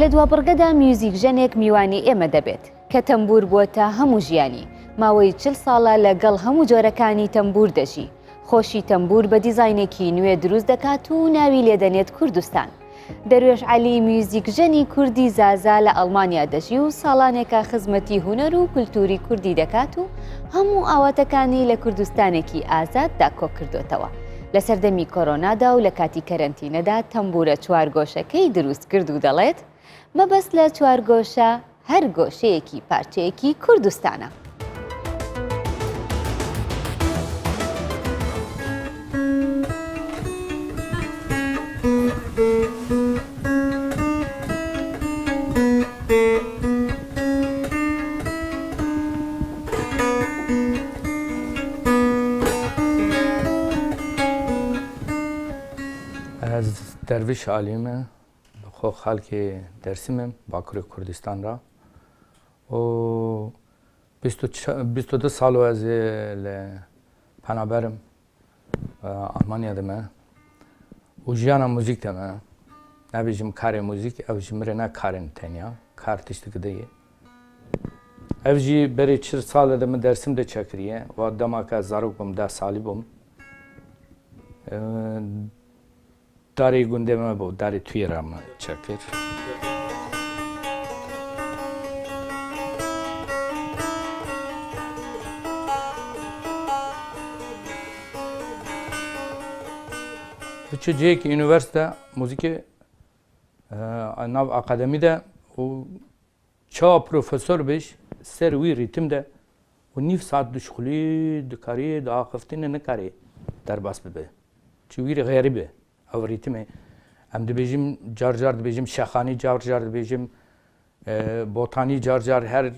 لە دوابڕگەدا میوزیک ژەنێک میوانی ئێمە دەبێت کە تەمبور بووەتە هەموو ژیانی. ماوەی 40 ساڵە لەگەڵ هەموو جۆرەکانی تەمبور دەژی. خۆشی تەمبور بە دیزاینێکی نوێ دروست دەکات و ناوی لێدەنێت کوردستان. دەروێش عەلی میوزیک ژەنی کوردی زازا لە ئەڵمانیا دەژی و ساڵانێکە خزمەتی هونەر و کولتوری کوردی دەکات و هەموو ئاواتەکانی لە کوردستانێکی ئازاددا کۆ کردوتەوە. لە سەردەمی کۆرۆنادا و لە کاتی کەرەنتینەدا تەمبورە چوارگۆشەکەی دروست کرد و دەڵێت مەبەست لە چوارگۆشە هەر گۆشەیەکی پارچەیەکی کوردستانە. از درویش علیمه خو خلق درسیمم باکوری کردستان را و 22 سال از پنابرم آلمانیا دمه و جیانا موزیک دمه نبیجم کار موزیک اوجی مره نه کارن تنیا کار تشت کدیه اوجی بری 4 سال دمه درسیم ده چکریه و دما که زاروک بم 10 سالی بم داری گندمه بود داری توی رام چکر بچه که یونیورسیته موزیک ناو اکادمی ده و چه پروفسور بیش سر وی ریتم ده و نیف ساعت دشخلی دکاری داخفتین نکاری در باس ببه چویر غریبه او ریتمه هم دبیجیم جار جار دبیجیم شخانی جار جار دبیجیم بوتانی جار جار هر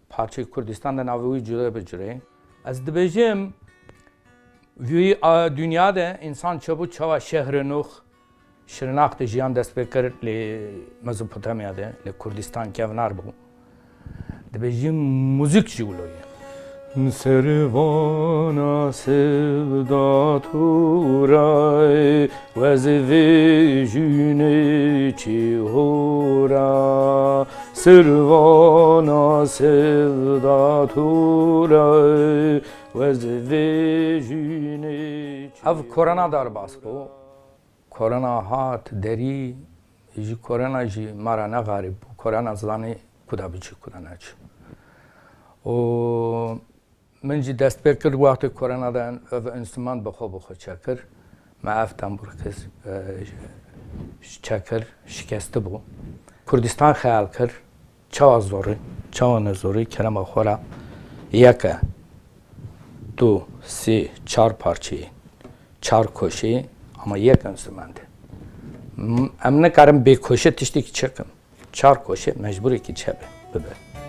parça Kürdistan'da navi cüre becüre. Az dibijim dünyada insan çabu çava şehre nuh şırnak de jiyan dest bekir le Mezopotamya'da le Kürdistan kevnar bu. Dibijim müzik juluye. Servana sevda turay Vezve jüne çihora Servana sevda turay Vezve jüne Av korona dar bas bu Korona hat deri Ji korona ji mara ne garib Korona zlani kudabici kudanacı O من جی دست بکر وقت کرونا دان انسترومان بخو چکر ما افتم برکز چکر شکسته بو کردستان خیال کر چه زوری کلام خورا یک دو سه چهار پارچه چهار کوشه اما یک انسترومانده ام نکارم به کوشه تشتی کی چکم چهار کوشه مجبوری کی چه ببر